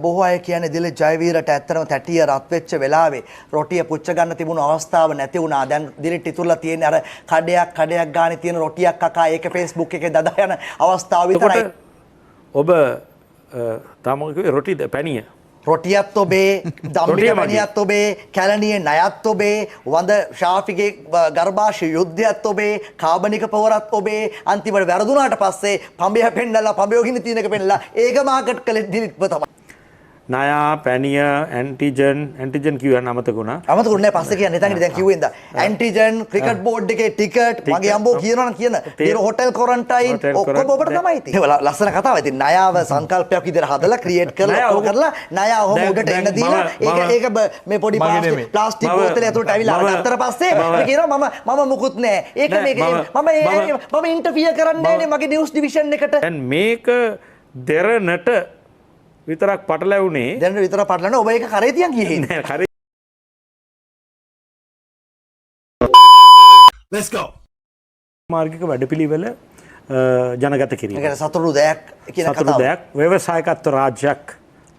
බොහෝ අය කියන්නේ දිලිත් ජයවීරට ඇත්තටම තැටිය රත් වෙච්ච වෙලාවේ රොටිය පුච්ච ගන්න තිබුණු අවස්ථාව නැති වුණා. දැන් දිලිත් ඉතුරුලා තියෙන්නේ අර කඩයක් ගානේ තියෙන රොටියක් කකා ඒක Facebook එකේ දදා යන අවස්ථාව විතරයි. ඔබ තාම රොටි පැණිය රොටියත් ඔබේ දම්මික පැණියත් ඔබේ කැලණියේ ණයත් ඔබේ වඳ ශාෆිගේ ගර්භාෂ යුද්ධයත් ඔබේ කාබනික පවරත් ඔබේ අන්තිමට වැරදුනාට පස්සේ පඹය පෙන්නලා පඹයෝගිනි තියෙනක පෙන්නලා ඒක මාකට් කළේ දිලිත්ව තමයි. නයා පැණිය ඇන්ටිජන් කියවන්න අමතකුණා. අමතකුනේ පස්සේ කියන්නේ එතනදී දැන් කිව්වෙන්ද ඇන්ටිජන් ක්‍රිකට් බෝඩ් එකේ ටිකට් මගේ අම්බෝ කියනවනම් කියන ඊර හොටෙල් ක්වොරන්ටයින් ඔක්කොම ඔබට තමයි ඉතින්. ඒක ලස්සන කතාවක්. ඉතින් නයාව සංකල්පයක් විදිහට හදලා ක්‍රියේට් කරලා ඔක්කොම කරලා නයා ඔහොම උඩට එන්න දීලා ඒක මේ පොඩි ප්ලාස්ටික් බෝතලේ ඇතුළට ඇවිල්ලා අරගත්තට පස්සේ කියනවා මම මුකුත් නෑ. ඒක මේක මම ඉන්ටර්ෆියර් කරන්නේ නෑනේ මගේ නිවුස් ඩිවිෂන් එකට. දැන් මේක දෙරණට විතරක් පටලැවුනේ දැන් විතර පටලන ඔබ ඒක කරේ තියන් ගියේ නෑ කරේ. let's go මාර්ගික වැඩපිළිවෙල ජනගත කිරීම. ඒක සතුරු දෙයක් කියන කතාව. සතුරු දෙයක් ව්‍යවසායකත්ව රාජ්‍යයක්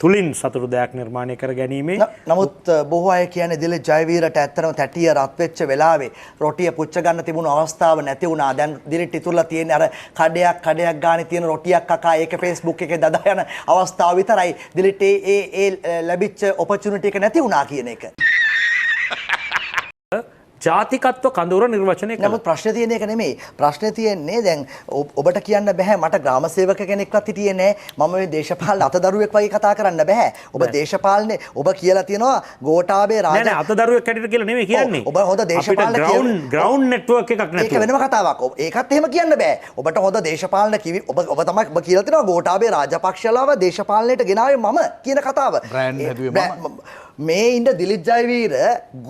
තුලින් සතුරු දෙයක් නිර්මාණය කර ගැනීමේ නමුත් බොහෝ අය කියන්නේ දිලිත් ජයවීරට ඇත්තටම තැටිය රත් වෙච්ච වෙලාවේ රොටිය පුච්ච ගන්න තිබුණු අවස්ථාව නැති වුණා. දැන් දිලිත් ඉතුරුලා තියෙන්නේ අර කඩයක් ගානේ තියෙන රොටියක් කකා ඒක Facebook එකේ දදා යන අවස්ථාව විතරයි. දිලිත් ඒ ලැබිච්ච ඔපචුනිටි එක නැති වුණා කියන එක. ජාතිකත්ව කඳවුර නිර්වචනය කළා. නමුත් ප්‍රශ්නේ තියෙන එක නෙමෙයි. ප්‍රශ්නේ තියෙන්නේ දැන් ඔබට කියන්න බෑ මට ග්‍රාම සේවක කෙනෙක්වත් හිටියේ නෑ. මම මේ දේශපාලන අතදරුවෙක් වගේ කතා කරන්න බෑ. ඔබ දේශපාලනේ ඔබ කියලා තියෙනවා ගෝඨාභය රාජ නෑ අතදරුවෙක් හැටියට කියලා නෙමෙයි කියන්නේ. ඔබ හොඳ දේශපාලන ග්‍රවුන්ඩ් නෙට්වර්ක් එකක් නැතුව. ඒක වෙනම කතාවක්. ඒකත් එහෙම කියන්න බෑ. ඔබට හොඳ දේශපාලන ඔබ තමයි ඔබ කියලා තියෙනවා ගෝඨාභය රාජපක්ෂලාව දේශපාලනයට ගෙනාවේ මම කියන කතාව. බ්‍රෑන්ඩ් හැදුවේ මම. මේ ඉන්න දිලිත් ජයවීර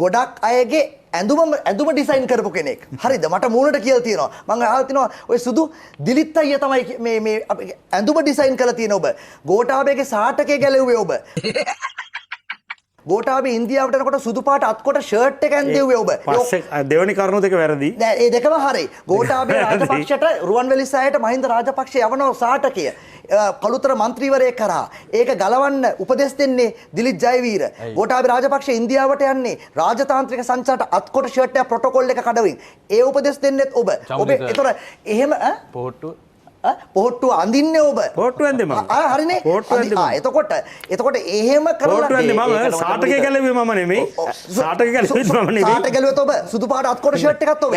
ගොඩක් අයගේ ඇඳුම ඩිසයින් කරපු කෙනෙක්. හරිද? මට මූණට කියලා තියෙනවා. මම අහලා තිනවා ඔය සුදු දිලිත් අයියා තමයි මේ ඇඳුම ඩිසයින් කරලා තියෙන ඔබ. ගෝඨාභයගේ සාටකේ ගැලෙව්වේ ඔබ. ගෝඨාභය ඉන්දියාවට යනකොට සුදු පාට අත්කොට ෂර්ට් එක ඇඳෙව්වේ ඔබ. පස්සේ දෙවෙනි කරුණු දෙක වැරදි. නෑ ඒ දෙකම හරි. ගෝඨාභය රාජපක්ෂට රුවන්වැලි සෑයට මහින්ද රාජපක්ෂ යවන සාටකය කළුතර මන්ත්‍රීවරයෙක් කරා. ඒක ගලවන්න උපදෙස් දෙන්නේ දිලිත් ජයවීර. ගෝඨාභය රාජපක්ෂ ඉන්දියාවට යන්නේ රාජතාන්ත්‍රික සංචාරට අත්කොට ෂර්ට් එක ප්‍රොටෝකෝල් එක කඩවින්. ඒ උපදෙස් දෙන්නෙත් ඔබ. ඔබ ඒතර එහෙම පොහොට්ටු පොට්ටු අඳින්නේ ඔබ. පොට්ටු ඇඳේ මම. හරිනේ. පොට්ටු ඇඳේ මම. එතකොට එහෙම කරලා පොට්ටු ඇඳේ මම සාටකේ ගැලුවේ මම නෙමෙයි. සාටකේ ගැලුවේ මම නෙමෙයි. සාටකේ ගැලුවෙත් ඔබ සුදු පාට අත්කොට ෂර්ට් එකත් ඔබ.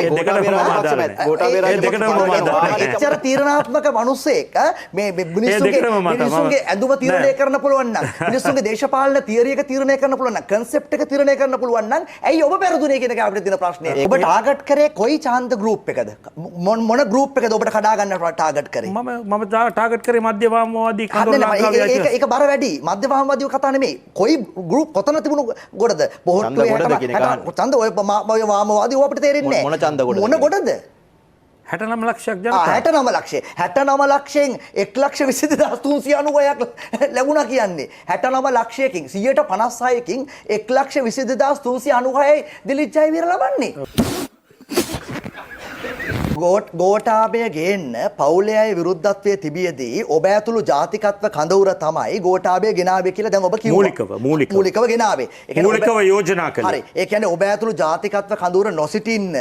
එච්චර තීරණාත්මක මිනිස්සෙක් මේ මිනිස්සුගේ ඇඳුම තීරණය කරන්න පුළුවන් නම් මිනිස්සුගේ දේශපාලන තියරි එක තීරණය කරන්න පුළුවන් නම් කන්සෙප්ට් එක තීරණය කරන්න පුළුවන් නම් ඇයි ඔබ පෙරදුනේ කියන එක අපිට තියෙන ප්‍රශ්නේ. ඔබ ටාගට් කරේ කොයි ඡාන්ද ගෲප් එකද? මොන ගෲප් එකද ඔබට කඩා ගන්න ටාගට් මම ටාගට් කරේ මධ්‍යවාමවාදී කඳවුර ලංකාවේ. ඒක බර වැඩි. මධ්‍යවාමවාදීව කතා නෙමෙයි. කොයි ගෲප් කොතන තිබුණු ගොඩද? පොහොට්ටුවේ ඡන්ද ඔය වාමවාදී අපිට තේරෙන්නේ නැහැ. මොන ඡන්ද ගොඩද? මොන ගොඩද? 69 ලක්ෂයක් ජනතාව. 69 ලක්ෂය. 69 ලක්ෂයෙන් 1,22,390ක් ලැබුණා කියන්නේ. 69 ලක්ෂයකින් 156කින් 1,22,396යි දිලිත් ජයවීර ලබන්නේ. ගෝඨාභය ගේන්න පවුලේ අය විරුද්ධත්වයේ තිබියදී ඔබ ඇතුළු ජාතිකත්ව කඳවුර තමයි ගෝඨාභය ගෙනාවේ කියලා දැන් ඔබ කිව්වා. මූලිකව ගෙනාවේ. මූලිකව යෝජනා කළේ. හරි. ඒ කියන්නේ ඔබ ඇතුළු ජාතිකත්ව කඳවුර නොසිටින්න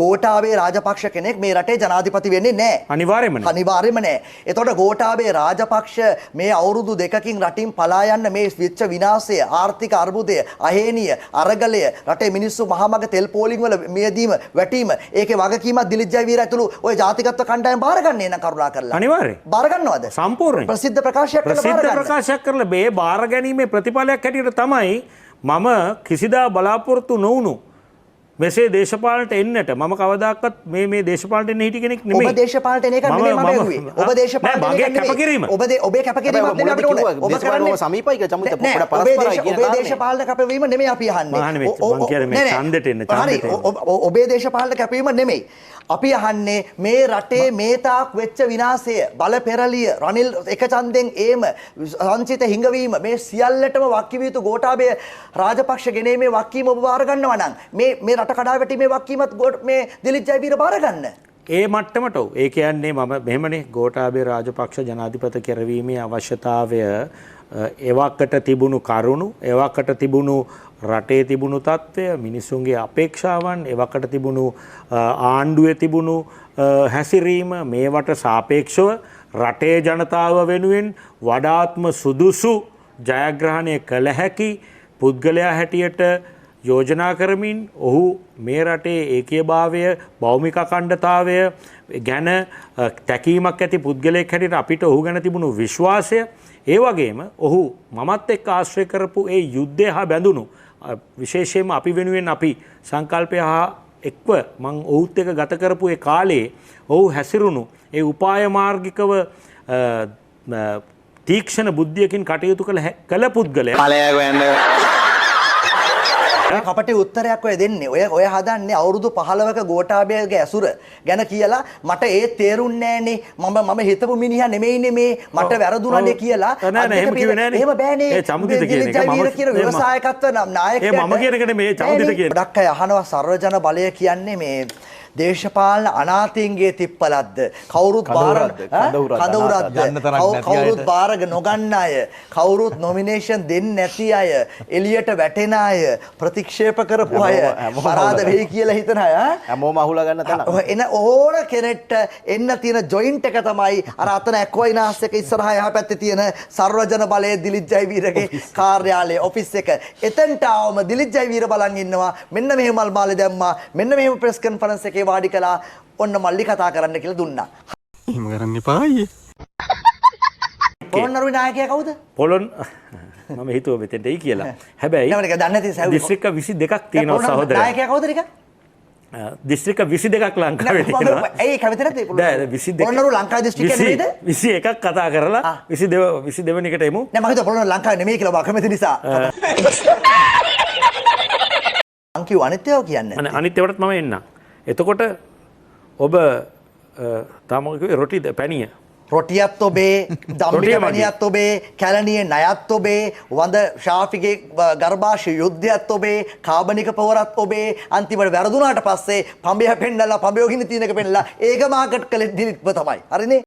ගෝඨාභය රාජපක්ෂ කෙනෙක් මේ රටේ ජනාධිපති වෙන්නේ නැහැ. අනිවාර්යයෙන්ම නැහැ. අනිවාර්යයෙන්ම නැහැ. එතකොට ගෝඨාභය රාජපක්ෂ මේ අවුරුදු දෙකකින් රටින් පලා යන්න මේ විච්ච විනාශය, ආර්ථික අර්බුදය, අහේනිය, අරගලය, රටේ මිනිස්සු මහමග තෙල් පෝලිං වල මියදීම, වැටීම, ඒකේ වගකීමක් දිලිත් ජයවීර ඇතුළු ඔය ජාතිකත්ව කණ්ඩායම බාර ගන්නේ නම් කරුණා කරලා. අනිවාර්යයෙන්. බාර ගන්නවද? සම්පූර්ණයෙන්. ප්‍රසිද්ධ ප්‍රකාශයක් කරලා බාර ගන්න. ප්‍රසිද්ධ ප්‍රකාශයක් කරලා මේ බාර ගැනීමේ ප්‍රතිඵලයක් හැටියට තමයි මම කිසිදා බලාපොරොත්තු නොවුණු මෙසේ දේශපාලනට එන්නට මම කවදාකවත් මේ දේශපාලනට එන්න හිටි කෙනෙක් නෙමෙයි. ඔබ දේශපාලනට එන එක නෙමෙයි මම ඇහුවේ. ඔබ දේශපාලනට එන එක නෙමෙයි. ඔබේ කැපකිරීමක් නෙමෙයි අපිට ඕනේ. ඔබ කරන්නේ සමීපයි කියලා චමිත පොඩ පරස්පරයි කියන ඔබේ දේශපාලන කැපවීම නෙමෙයි අපි අහන්නේ. මම කියන්නේ මේ ඡන්දෙට එන්න ඡන්දෙට. ඔබේ දේශපාලන කැපවීම නෙමෙයි. අපි අහන්නේ මේ රටේ මේ තාක් වෙච්ච විනාශය, බල පෙරලිය, රනිල් එක ඡන්දෙන් ඒම සංචිත හිඟවීම මේ සියල්ලටම වක්කිවිය යුතු ගෝඨාභය රාජපක්ෂ ගෙනීමේ වක්කීම ඔබ බාර ගන්නවා නම් මේ රට කඩාවැටීමේ වක්කීමත් මේ දිලිත් ජයවීර බාර ගන්න. ඒ මට්ටමට ඒ කියන්නේ මම මෙහෙමනේ ගෝඨාභය රාජපක්ෂ ජනාධිපති කරවීමේ අවශ්‍යතාවය එවකට තිබුණු කරුණු, එවකට තිබුණු රටේ තිබුණු තත්ත්වය, මිනිස්සුන්ගේ අපේක්ෂාවන්, එවකට තිබුණු ආණ්ඩුවේ තිබුණු හැසිරීම මේවට සාපේක්ෂව රටේ ජනතාව වෙනුවෙන් වඩාත්ම සුදුසු ජයග්‍රහණය කළ හැකි පුද්ගලයා හැටියට යෝජනා කරමින් ඔහු මේ රටේ ඒකීයභාවය, භෞමික අඛණ්ඩතාවය ගැන තැකීමක් ඇති පුද්ගලයෙක් හැටියට අපිට ඔහු ගැන තිබුණු විශ්වාසය, ඒ වගේම ඔහු මමත් එක්ක ආශ්‍රය කරපු ඒ යුද්ධය හා බැඳුණු විශේෂයෙන්ම අපි වෙනුවෙන් අපි සංකල්පය හා එක්ව මං ඔහුත් එක්ක ගත කරපු ඒ කාලේ ඔහු හැසිරුණු ඒ උපාය මාර්ගිකව තීක්ෂණ බුද්ධියකින් කටයුතු කළ පුද්ගලයා කපටි උත්තරයක් ඔය දෙන්නේ. ඔය හදන්නේ අවුරුදු 15ක ගෝඨාභයගේ ඇසුර ගැන කියලා මට ඒ තේරුන්නේ නෑනේ. මම හිතපු මිනිහා නෙමෙයිනේ මේ. මට වැරදුනනේ කියලා. එහෙම කිව්වේ නෑනේ. එහෙම බෑනේ. ඒ චමුදිත කියන එක මම කියන ව්‍යවසායකත්ව නායකයෙක්. මම කියන එක නෙමෙයි චමුදිත කියන. ගොඩක් අය අහනවා සර්වජන බලය කියන්නේ මේ දේශපාලන අනාථයින්ගේ තිප්පලක්ද කවුරුත් කඳවුරක්ද කවුරුත් බාරග නොගන්න අය කවුරුත් නොමිනේෂන් දෙන්නේ නැති අය එළියට වැටෙන අය ප්‍රතික්ෂේප කරපු අය පරාද වෙයි කියලා හිතන අය හැමෝම අහුලා ගන්න තැන එන ඕන කෙනෙක්ට එන්න තියෙන ජොයින්ට් එක තමයි අර අතන ඇක්වයිනාස් එක ඉස්සරහා එහා පැත්තේ තියෙන සර්වජන බලයේ දිලිත් ජයවීරගේ කාර්යාලය ඔෆිස් එක එතනට ආවම දිලිත් ජයවීර බලන් ඉන්නවා මෙන්න මෙහෙම මල් මාලේ දැම්මා මෙන්න මෙහෙම ප්‍රෙස් කොන්ෆරන්ස් එකේ වාඩි කළා ඔන්න මල්ලි කතා කරන්න කියලා දුන්නා. එහෙම කරන්න එපා අයියේ. පොළොන්නරුවේ නායකයා කවුද? මම හිතුවා මෙතෙන්ට එයි කියලා. හැබැයි නෑ මම දන්නේ නැති සව්. දිස්ත්‍රික්ක 22ක් තියෙනවා සහෝදරයා. නායකයා කවුද ටික? දිස්ත්‍රික්ක 22ක් ලංකාවේ තියෙනවා. ඇයි කැමති නැද්ද? නෑ 22. පොළොන්නරුව ලංකාවේ දිස්ත්‍රික්කය නෙමෙයිද? 21ක් කතා කරලා 22 වෙනි එකට එමු. නෑ මම හිතුවා පොළොන්නරුව ලංකාවේ නෙමෙයි කියලා ඔබ කැමති නිසා. අංකිව අනිත්‍යව කියන්නේ. අනිත් ඒවටත් මම එන්නම්. එතකොට ඔබ තාම කිව්වේ රොටි පැණිය. රොටියත් ඔබේ, දම්මික පැණියත් ඔබේ, කැලණියේ ණයත් ඔබේ, වඳ ශාෆිගේ ගර්භාෂ යුද්ධයත් ඔබේ, කාබනික පවරත් ඔබේ, අන්තිමට වැරදුනාට පස්සේ පඹය පෙන්නලා පඹයෝ ගිනි තියෙනක පෙන්නලා ඒක මාකට් කළේ දිලිත්ව තමයි. හරිනේ?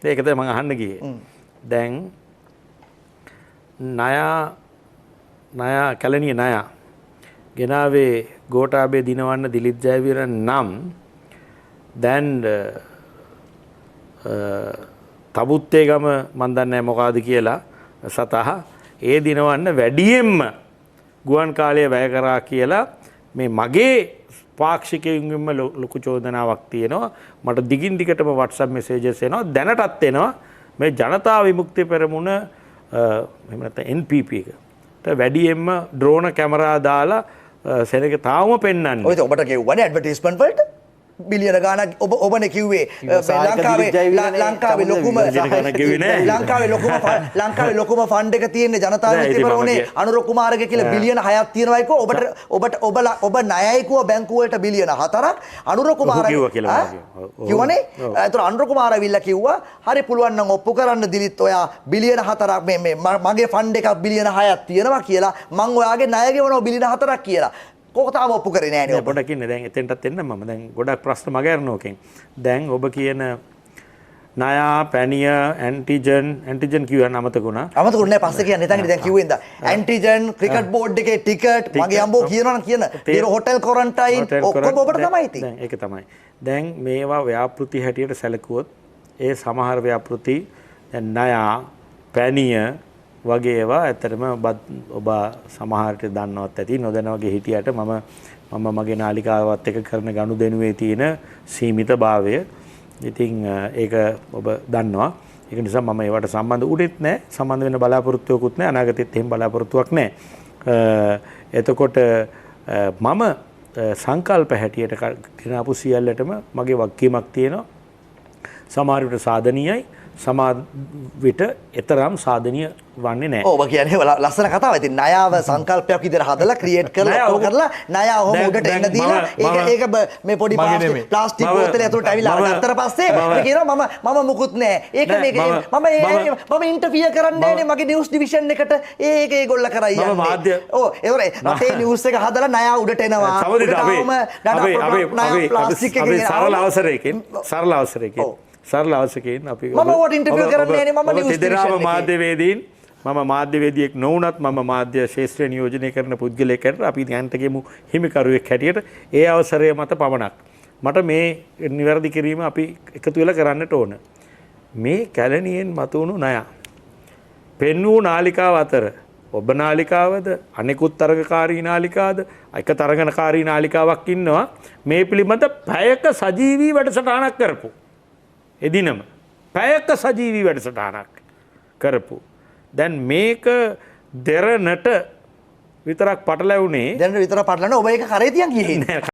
ඒකද මම අහන්න ගියේ. දැන් ණය කැලණියේ ණය ගෙනාවේ ගෝඨාභය දිනවන්න දිලිත් ජයවීර නම් දැන් තබුත්තේගම මන් දන්නේ නැහැ මොකಾದ කියලා සතහ ඒ දිනවන්න වැඩියෙන්ම ගුවන් කාලය වැය කරා කියලා මේ මගේ පාක්ෂිකයින්ගෙන්ම ලොකු චෝදනාවක් තියෙනවා. මට දිගින් දිගටම WhatsApp messages එනවා. දැනටත් එනවා මේ ජනතා විමුක්ති පෙරමුණ එහෙම නැත්නම් NPP එකට වැඩියෙන්ම ඩ්‍රෝන කැමරා දාලා සෙනග තාම පෙන්වන්නේ. ඔය ඔබට කිව්වනේ ඇඩ්වර්ටයිස්මන්ට් වලට බිලියන ගාණක් ඔබනේ කිව්වේ ලංකාවේ ලොකුම ෆන්ඩ් එක තියෙන්නේ ජනතා විමුක්ති පෙරමුණේ අනුර කුමාරගේ කියලා බිලියන 6ක් තියෙනවා එක්ක ඔබ ණයයි කිව්ව බැංකුව වලට බිලියන 4ක් අනුර කුමාර කිව්වනේ. ඒතර අනුර කුමාර ඇවිල්ලා කිව්වා හරි පුළුවන් නම් ඔප්පු කරන්න දිලිත් ඔයා බිලියන 4ක් මේ මගේ ෆන්ඩ් එකක් බිලියන 6ක් තියෙනවා කියලා මං ඔයාගේ ණය ගෙවනවා බිලියන 4ක් කියලා. කොහොතාව ඔප්පු කරේ නෑනේ ඔබ. පොඩක් ඉන්න දැන් එතෙන්ටත් එන්න මම දැන් ගොඩක් ප්‍රශ්න මග යනෝකෙන්. දැන් ඔබ කියන ණය පැණිය ඇන්ටිජන් කියවන්න අමතකුණා. අමතකුනේ පස්සේ කියන්නේ නැතන් දැන් කිව්වෙන්ද ඇන්ටිජන් ක්‍රිකට් බෝඩ් එකේ ටිකට් මගේ අම්බෝ කියනවනම් කියන පෙර හොටෙල් ක්වොරන්ටයින් ඔක්කොම ඔබට තමයි ඉතින්. දැන් ඒක තමයි. දැන් මේවා ව්‍යාපෘති හැටියට සැලකුවොත් ඒ සමහර ව්‍යාපෘති දැන් ණය පැණිය වගේ ඒවා ඇත්තටම ඔබ සමහරට දන්නවත් ඇති නොදැන වගේ හිටියට මම මගේ නාලිකාවත් එක්ක කරන ගනුදෙනුවේ තියෙන සීමිතභාවය ඉතින් ඒක ඔබ දන්නවා. ඒක නිසා මම ඒවට සම්බන්ධ උඩෙත් නැහැ. සම්බන්ධ වෙන්න බලාපොරොත්තුවකුත් නැහැ. අනාගතෙත් එහෙම බලාපොරොත්තුවක් නැහැ. එතකොට මම සංකල්ප හැටියට ගෙනාපු සියල්ලටම මගේ වගකීමක් තියෙනවා. සමහර විට සාධනීයයි සමහර විට එතරම් සාධනීය වන්නේ නැහැ. ඔබ කියන්නේ ලස්සන කතාවක්. ඉතින් ණයව සංකල්පයක් විදිහට හදලා ක්‍රියේට් කරලා ඔක කරලා ණය ඔහොම උඩට එන්න දීලා ඒක මේ පොඩි ප්ලාස්ටික් බෝතලේ ඇතුළට ඇවිල්ලා අරගත්තට පස්සේ කියනවා මම මුකුත් නැහැ. ඒක මේක මම ඉන්ටර්ෆියර් කරන්නේ නැහැ මගේ නිවුස් ඩිවිෂන් එකට. ඒක ඒගොල්ල කරයි යන්නේ. ඔව් ඒවරේ රටේ නිවුස් එක හදලා ණය උඩට එනවා. අපි සරල අවසරයකින් සරල අවශ්‍යකයෙන් අපි මම ඔයාට interview කරන්නේ නෑනේ, මම news දෙදෙනාම division එකේ. මාධ්‍යවේදීන් මම මාධ්‍යවේදියෙක් නොවුනත් මම මාධ්‍ය ශාස්ත්‍රය නියෝජනය කරන පුද්ගලයෙක් හැටියට අපි දැනට ගෙමු හිමිකරුවෙක් හැටියට ඒ අවසරය මත පමණක් මට මේ නිවැරදි කිරීම අපි එකතු වෙලා කරන්නට ඕන. මේ කැලණියෙන් මතුවුණු ණය පෙන් වූ නාලිකාව අතර ඔබ නාලිකාවද අනෙකුත් තරගකාරී නාලිකාද එක තරගකාරී නාලිකාවක් ඉන්නවා මේ පිළිබඳ පැයක සජීවී වැඩසටහනක් කරපු. එදිනම පැයක සජීවී වැඩසටහනක් කරපු. දැන් මේක දෙරණට විතරක් පටලැවුණේ දැන් විතර පටලන ඔබ ඒක කරේ තියන් ගියේ. නෑ